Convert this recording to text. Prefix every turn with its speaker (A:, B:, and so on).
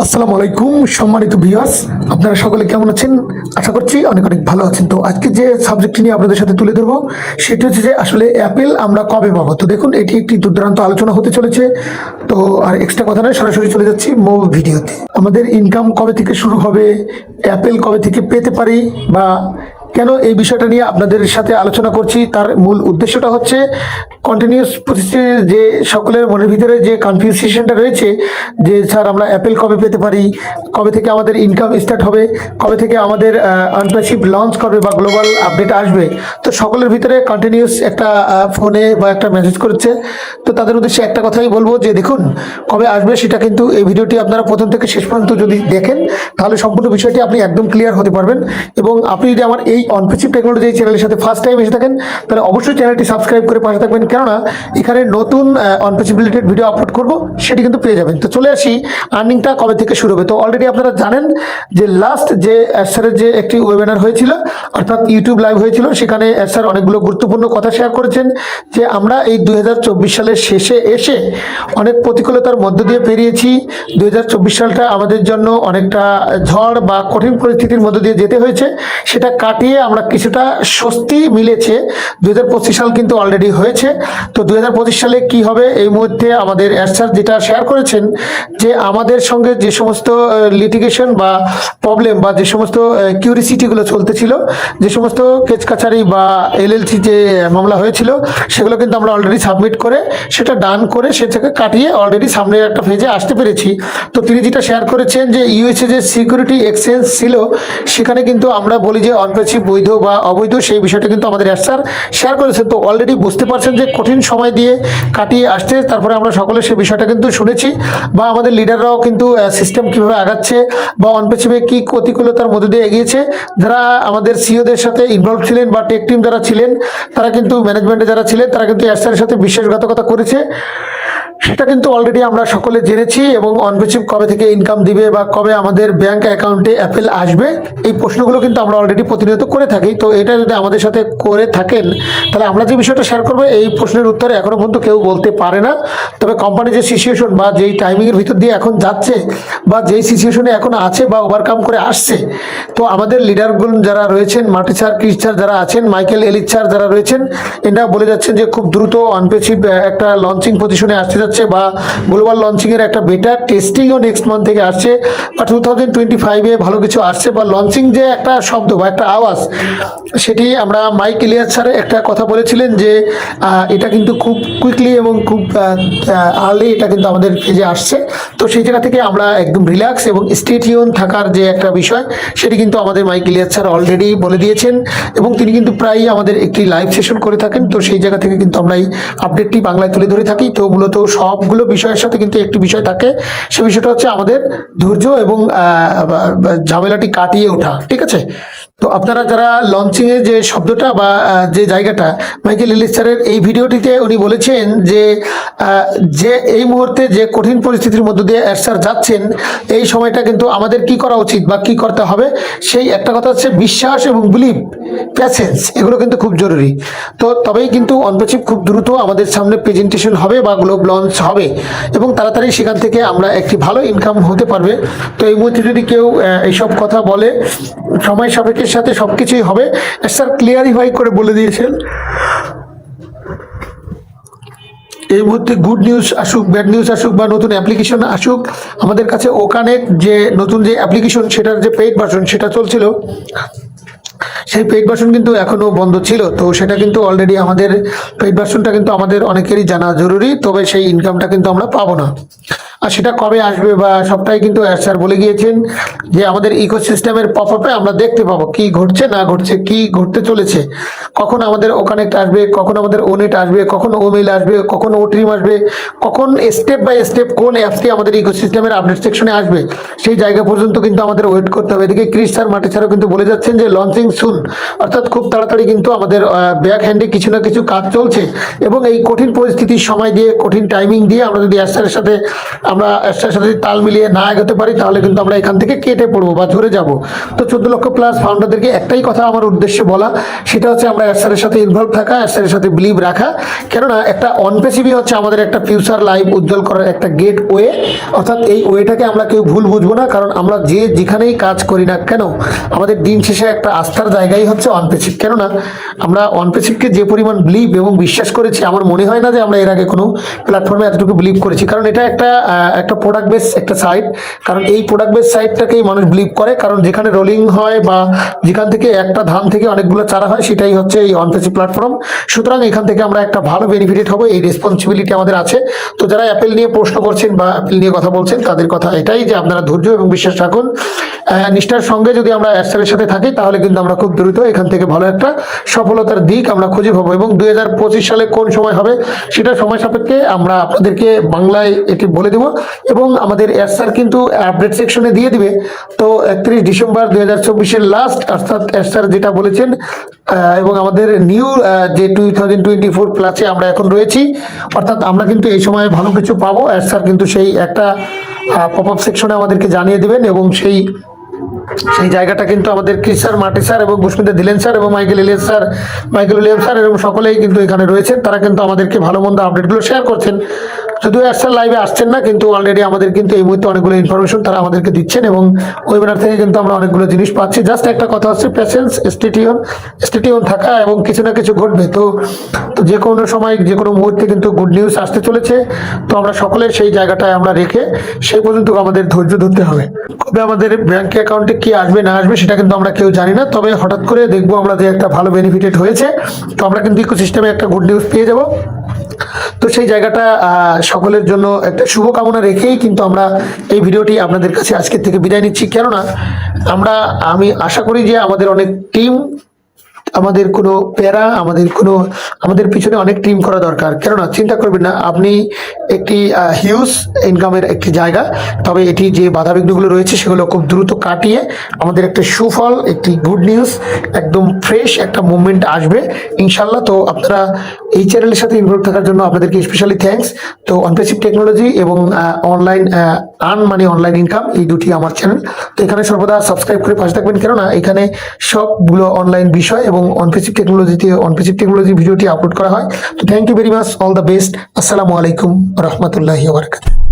A: আসসালামু আলাইকুম সম্মানিত ভিউয়ার্স, আপনারা সকলে কেমন আছেন? আশা করছি অনেক অনেক ভালো আছেন। তো আজকে যে সাবজেক্টটি নিয়ে আপনাদের সাথে তুলে ধরবো সেটি হচ্ছে যে আসলে অ্যাপেল আমরা কবে পাবো। তো দেখুন, এটি একটি দুর্দান্ত আলোচনা হতে চলেছে। তো আর এক্সট্রা কথা নয়, সরাসরি চলে যাচ্ছি মূল ভিডিওতে। আমাদের ইনকাম কবে থেকে শুরু হবে, অ্যাপেল কবে থেকে পেতে পারি, বা কেন এই বিষয়টা নিয়ে আপনাদের সাথে আলোচনা করছি, তার মূল উদ্দেশ্যটা হচ্ছে কন্টিনিউয়াস প্রসেসে যে সকলের মনের ভিতরে যে কনফিউশনটা রয়েছে যে স্যার আমরা অ্যাপেল কবে পেতে পারি, কবে থেকে আমাদের ইনকাম স্টার্ট হবে, কবে থেকে আমাদের আনপ্যাসিভ লঞ্চ করবে বা গ্লোবাল আপডেট আসবে। তো সকলের ভিতরে কন্টিনিউয়াস একটা ফোনে বা একটা মেসেজ করেছে। তো তাদের উদ্দেশ্যে একটা কথাই বলবো যে দেখুন, কবে আসবে সেটা কিন্তু এই ভিডিওটি আপনারা প্রথম থেকে শেষ পর্যন্ত যদি দেখেন তাহলে সম্পূর্ণ বিষয়টি আপনি একদম ক্লিয়ার হতে পারবেন। এবং আপনি যদি আমার এই অনপ্যাসিভ টেকনোলজি চ্যানেলের সাথে ফার্স্ট টাইম এসে থাকেন তাহলে অবশ্যই চ্যানেলটি সাবস্ক্রাইব করে পাশে থাকবেন, কেননা এখানে নতুন অনপ্যাসিভ রিলেটেড ভিডিও আপলোড করবো, সেটি কিন্তু পেয়ে যাবেন। তো চলে আসি, আর্নিংটা কবে থেকে শুরু হবে। তো অলরেডি আপনারা জানেন যে লাস্ট যে স্যারের যে একটি ওয়েবিনার হয়েছিল, অর্থাৎ ইউটিউব লাইভ হয়েছিল, সেখানে স্যার অনেকগুলো গুরুত্বপূর্ণ কথা শেয়ার করেছেন যে আমরা এই 2024 সালের শেষে এসে অনেক প্রতিকূলতার মধ্য দিয়ে পেরিয়েছি। 2024 সালটা আমাদের জন্য অনেকটা ঝড় বা কঠিন পরিস্থিতির মধ্য দিয়ে যেতে হয়েছে, সেটা কাটিয়ে আমরা কিছুটা স্বস্তি মিলেছে। 2025 সাল কিন্তু অলরেডি হয়েছে। তো 2025 সালে কি হবে এই মুহূর্তে আমাদের স্যার যেটা শেয়ার করেছেন যে আমাদের সঙ্গে যে সমস্ত লিটিগেশন বা প্রবলেম বা যে সমস্ত কিউরিসিটিগুলো চলতেছিল, যে সমস্ত কেস কাছারি বা এলএলসি যে মামলা হয়েছিল, সেগুলো কিন্তু আমরা অলরেডি সাবমিট করে সেটা ডান করে সেটাকে কাটিয়ে অলরেডি সামনের একটা ফেজে আসতে পেরেছি। তো তিনি যেটা শেয়ার করেছেন যে ইউএসএ যে সিকিউরিটি এক্সচেঞ্জ ছিল, সেখানে কিন্তু আমরা বলি যে অনপ্যাসিভ বৈধ বা অবৈধ, সেই বিষয়টা কিন্তু আমাদের স্যার শেয়ার করেছেন। তো অলরেডি বুঝতে পারছেন যে কঠিন সময় দিয়ে কাটিয়ে আসতে, তারপরে আমরা সকলে সেই বিষয়টা কিন্তু শুনেছি, বা আমাদের লিডাররাও কিন্তু সিস্টেম কিভাবে আগাচ্ছে বা অনপ্যাসিভে কি প্রতিকূলতার মধ্যে দিয়ে এগিয়েছে। যারা আমাদের সিওদের সাথে ইনভলভ ছিলেন বা টেক টিম যারা ছিলেন, তারা কিন্তু ম্যানেজমেন্টে যারা ছিলেন, তারা কিন্তু স্যারের সাথে বিশ্বাসঘাতকতা করেছে, সেটা কিন্তু অলরেডি আমরা সকলে জেনেছি। এবং অনপ্যাসিভ কবে থেকে ইনকাম দিবে বা কবে আমাদের ব্যাংক অ্যাকাউন্টে অ্যাপেল আসবে, এই প্রশ্নগুলো কিন্তু আমরা অলরেডি প্রতিনিয়ত করে থাকি। তো এটা যদি আমাদের সাথে করে থাকেন তাহলে আমরা যে বিষয়টা শেয়ার করবো এই প্রশ্নের উত্তরে এখনো পর্যন্ত কেউ বলতে পারে না। তবে কোম্পানি যে সিচুয়েশন বা যেই টাইমিংয়ের ভিতর দিয়ে এখন যাচ্ছে বা যেই সিচুয়েশনে এখন আছে বা ওভারকাম করে আসছে, তো আমাদের লিডারগুলো যারা রয়েছেন, মার্টি স্যার, ক্রিস স্যার যারা আছেন, মাইকেল এলিচ স্যার যারা রয়েছেন, এরা বলে যাচ্ছেন যে খুব দ্রুত অনপ্যাসিভ একটা লঞ্চিং পজিশনে আসতে যাচ্ছে বা গ্লোবাল লঞ্চিং এর একটা বেটার টেস্টিংও নেক্সট মান্থ থেকে আসছে বা 2025-এ ভালো কিছু আসছে। বা লঞ্চিং যে একটা শব্দ বা একটা আওয়াজ, সেটি আমরা মাইক এলিয়াস স্যার একটা কথা বলেছিলেন যে এটা কিন্তু খুব কুইকলি এবং খুব আর্লি এটা কিন্তু আমাদের ফেজে আসছে। তো সেই জায়গা থেকে আমরা একদম রিল্যাক্স এবং স্টে টিউন থাকার যে একটা বিষয়, সেটি কিন্তু আমাদের মাইক এলিয়াস স্যার অলরেডি বলে দিয়েছেন এবং তিনি কিন্তু প্রায়ই আমাদের একটি লাইভ সেশন করে থাকেন। তো সেই জায়গা থেকে কিন্তু আমরা এই আপডেটটি বাংলায় তুলে ধরে থাকি। তো মূলত সবগুলো বিষয়ের সাথে কিন্তু একটি বিষয় থাকে, সে বিষয়টা হচ্ছে আমাদের ধৈর্য এবং ঝামেলাটি কাটিয়ে ওঠা। ঠিক আছে? তো আপনারা যারা লঞ্চিং এর যে শব্দটা বা যে জায়গাটা, মাইকেল এলিস স্যারের এই ভিডিওটিতে উনি বলেছেন যে যে এই মুহূর্তে যে কঠিন পরিস্থিতির মধ্য দিয়ে স্যার যাচ্ছেন, এই সময়টা কিন্তু আমাদের কি করা উচিত বা কি করতে হবে, সেই একটা কথা হচ্ছে বিশ্বাস এবং বিলিভ, প্যাসেন্স, এগুলো কিন্তু খুব জরুরি। তো তবেই কিন্তু অনপ্যাসিভ খুব দ্রুত আমাদের সামনে প্রেজেন্টেশন হবে বা গ্লোব লঞ্চ হবে এবং তাড়াতাড়ি সেখান থেকে আমরা একটি ভালো ইনকাম হতে পারবে। তো এই মুহূর্তে যদি কেউ এইসব কথা বলে, সময় সাপেক্ষের সাথে সবকিছুই হবে। স্যার ক্লিয়ারিফাই করে বলে দিয়েছেন এই মুহূর্তে গুড নিউজ আসুক, ব্যাড নিউজ আসুক বা নতুন অ্যাপ্লিকেশন আসুক, আমাদের কাছে ওকানেক্ট যে নতুন যে অ্যাপ্লিকেশন, সেটার যে পেইড ভার্সন সেটা চলছিল, সেই পেইড ভার্সন কিন্তু এখনো বন্ধ ছিল। তো সেটা কিন্তু অলরেডি আমাদের পেইড ভার্সনটা কিন্তু আমাদের অনেকেরই জানা জরুরি, তবে সেই ইনকামটা কিন্তু আমরা পাবো না। আর সেটা কবে আসবে বা সবটাই কিন্তু স্যার বলে গিয়েছেন যে আমাদের ইকোসিস্টেমের পপআপে আমরা দেখতে পাবো কি ঘটছে না ঘটছে, কি ঘটতে চলেছে, কখন আমাদের ওকানেক্ট আসবে, কখন আমাদের ওনেট আসবে, কখন ওমেইল আসবে, কখন ওট্রিম আসবে, কখন স্টেপ বাই স্টেপ কোন অ্যাপটি আমাদের ইকোসিস্টেমের আপডেট সেকশনে আসবে, সেই জায়গা পর্যন্ত কিন্তু আমাদের ওয়েট করতে হবে। এদিকে ক্রিস স্যার, মার্টি স্যারও কিন্তু বলে যাচ্ছেন যে লঞ্চিং সুন, অর্থাৎ খুব তাড়াতাড়ি কিন্তু আমাদের ব্যাক হ্যান্ডে কিছু না কিছু কাজ চলছে। এবং এই কঠিন পরিস্থিতির সময় দিয়ে, কঠিন টাইমিং দিয়ে আমরা যদি অ্যাস্টারের সাথে তাল মিলিয়ে না এগোতে পারি, তাহলে কিন্তু আমরা এখান থেকে কেটে পড়বো বা ঝরে যাব। তো 14 লক্ষ প্লাস ফাউন্ডারদেরকে একটাই কথা আমার উদ্দেশ্যে বলা, সেটা হচ্ছে আমরা অ্যাস্টারের সাথে ইনভলভ থাকা, অ্যাস্টারের সাথে বিলিভ রাখা। কেননা একটা অনপেসিভি হচ্ছে আমাদের একটা ফিউচার লাইফ উজ্জ্বল করার একটা গেট ওয়ে, অর্থাৎ এই ওয়েটাকে আমরা কেউ ভুল বুঝবো না। কারণ আমরা যেখানেই কাজ করি না কেন, আমাদের দিন শেষে একটা আস্থার জায়গাই হচ্ছে অনপেসিভ। কেননা আমরা অনপেসিভকে যে পরিমাণ বিলিভ এবং বিশ্বাস করেছি, আমার মনে হয় না যে আমরা এর আগে কোনো প্ল্যাটফর্মে এতটুকু বিলিভ করেছি। কারণ এটা একটা প্রোডাক্ট বেস একটা সাইট, কারণ এই প্রোডাক্ট বেস সাইটটাকেই মানুষ বিলিভ করে। কারণ যেখানে রোলিং হয় বা যেখান থেকে একটা ধান থেকে অনেকগুলো চারা হয়, সেটাই হচ্ছে এই অনপেসিভ প্ল্যাটফর্ম। সুতরাং এখান থেকে আমরা একটা ভালো বেনিফিটেড হবো, এই রেসপন্সিবিলিটি আমাদের আছে। তো যারা অ্যাপেল নিয়ে প্রশ্ন করছেন বা অ্যাপেল নিয়ে কথা বলছেন, তাদের কথা এটাই যে আপনারা ধৈর্য এবং বিশ্বাস রাখুন। নিষ্ঠার সঙ্গে যদি আমরা অ্যাস্টারের সাথে থাকি, তাহলে কিন্তু আমরা খুব দ্রুত এখান থেকে ভালো একটা সফলতার দিক আমরা খুঁজে পাবো। এবং 2025 সালে কোন সময় হবে সেটা সময় সাপেক্ষে আমরা আপনাদেরকে বাংলায় এটি বলে দেব, এবং আমাদের অ্যাস্টার কিন্তু আপডেট সেকশনে দিয়ে দিবে। তো 31 ডিসেম্বর 2024 লাস্ট, অর্থাৎ অ্যাস্টার যেটা বলেছেন, এবং আমাদের নিউ যে 2024 প্লাসে আমরা এখন রয়েছি, অর্থাৎ আমরা কিন্তু এই সময় ভালো কিছু পাবো। অ্যাস্টার কিন্তু সেই একটা পপ আপ সেকশনে আমাদেরকে জানিয়ে দেবেন, এবং সেই জায়গাটা কিন্তু আমাদের ক্রিস স্যার, মার্টি স্যার এবং বুস্মিতা দিলেন স্যার এবং মাইকেল উইলিয়াম স্যার এবং সকলেই কিন্তু এখানে রয়েছেন। তারা কিন্তু আমাদেরকে ভালো মন্দ আপডেটগুলো শেয়ার করছেন। যদিও অ্যাস্টার লাইভে আসছেন না, কিন্তু অলরেডি আমাদের কিন্তু এই মুহূর্তে অনেকগুলো ইনফরমেশন তারা আমাদেরকে দিচ্ছেন, এবং ওয়েবিনার থেকে কিন্তু আমরা অনেকগুলো জিনিস পাচ্ছি। জাস্ট একটা কথা হচ্ছে প্যাশেন্স, স্টেটিউন থাকা, এবং কিছু না কিছু ঘটবে। তো যে কোনো সময়, যে কোনো মুহূর্তে কিন্তু গুড নিউজ আসতে চলেছে। তো আমরা সকলের সেই জায়গাটায় আমরা রেখে সেই পর্যন্ত আমাদের ধৈর্য ধরতে হবে। কবে আমাদের ব্যাংক অ্যাকাউন্টে কি আসবে না আসবে সেটা কিন্তু আমরা কেউ জানি না। তবে হঠাৎ করে দেখবো আমরা যে একটা ভালো বেনিফিটেড হয়েছে, তো আমরা কিন্তু ইকোসিস্টেমে একটা গুড নিউজ পেয়ে যাব। তো সেই জায়গাটা সকলের জন্য একটা শুভকামনা রেখেই কিন্তু আমরা এই ভিডিওটি আপনাদের কাছে আজকের থেকে বিদায় নিচ্ছি। কেননা আমি আশা করি যে আমাদের অনেক টিম, আমাদের কোনো প্যারা, আমাদের পিছনে অনেক টিম করা দরকার। কেননা চিন্তা করবেন না, আপনি একটি হিউজ ইনকামের একটি জায়গা, তবে এটি যে বাধাবিঘ্নগুলো রয়েছে সেগুলো খুব দ্রুত কাটিয়ে আমাদের একটা সুফল, একটি গুড নিউজ, একদম ফ্রেশ একটা মুভমেন্ট আসবে ইনশাল্লাহ। তো আপনারা এই চ্যানেলের সাথে ইনভলভ থাকার জন্য আপনাদেরকে স্পেশালি থ্যাঙ্কস। তো অনপেসিভ টেকনোলজি এবং অনলাইন অনলাইন ইনকাম, এই দুটি আমার চ্যানেল। তো এখানে সর্বদা সাবস্ক্রাইব করে পাশে থাকবেন, কেননা এখানে সবগুলো অনলাইন বিষয় এবং অনপেসিভ টেকনোলজি ভিডিওটি আপলোড করা হয়। তো thank you very much, all the best. আসসালামু আলাইকুম রহমতুল্লাহি ওয়া বারাকাতুহু।